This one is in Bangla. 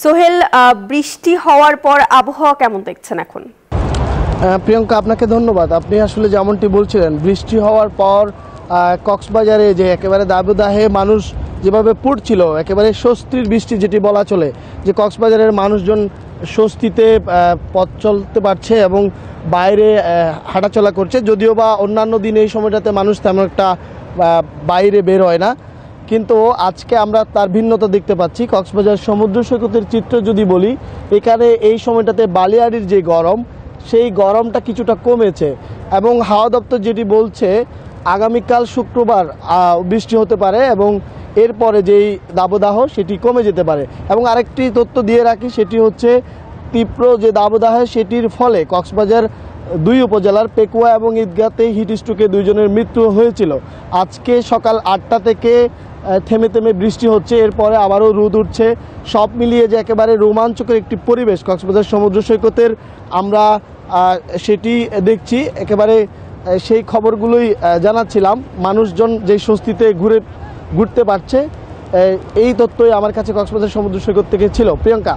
সোহেল, বৃষ্টি হওয়ার পর আবহাওয়া কেমন দেখছেন এখন? প্রিয়াঙ্কা, আপনাকে ধন্যবাদ। আপনি আসলে যেমনটি বলছিলেন, বৃষ্টি হওয়ার পর কক্সবাজারে যে একেবারে দাবদাহে মানুষ যেভাবে পড়ছিল, একেবারে স্বস্তির বৃষ্টি যেটি বলা চলে, যে কক্সবাজারের মানুষজন স্বস্তিতে পথ চলতে পারছে এবং বাইরে হাঁটাচলা করছে। যদিও বা অন্যান্য দিন এই সময়টাতে মানুষ তেমন একটা বাইরে বের হয় না, কিন্তু আজকে আমরা তার ভিন্নতা দেখতে পাচ্ছি। কক্সবাজার সমুদ্র সৈকতের চিত্র যদি বলি, এখানে এই সময়টাতে বালিয়াড়ির যে গরম, সেই গরমটা কিছুটা কমেছে এবং হাওয়া দপ্তর যেটি বলছে আগামীকাল শুক্রবার বৃষ্টি হতে পারে এবং এরপরে যেই দাবদাহ সেটি কমে যেতে পারে। এবং আরেকটি তথ্য দিয়ে রাখি, সেটি হচ্ছে তীব্র যে দাবদাহ সেটির ফলে কক্সবাজার দুই উপজেলার পেকুয়া এবং ঈদগাতে হিটস্ট্রোকে দুইজনের মৃত্যু হয়েছিল। আজকে সকাল 8টা থেকে থেমে থেমে বৃষ্টি হচ্ছে, এরপরে আবারও রোদ উঠছে। সব মিলিয়ে যে একেবারে রোমাঞ্চকর একটি পরিবেশ কক্সবাজার সমুদ্র সৈকতের, আমরা সেটি দেখছি। একেবারে সেই খবরগুলোই জানাচ্ছিলাম। মানুষজন যে স্বস্তিতে ঘুরতে পারছে, এই তথ্যই আমার কাছে কক্সবাজার সমুদ্র সৈকত থেকে ছিল। প্রিয়াঙ্কা।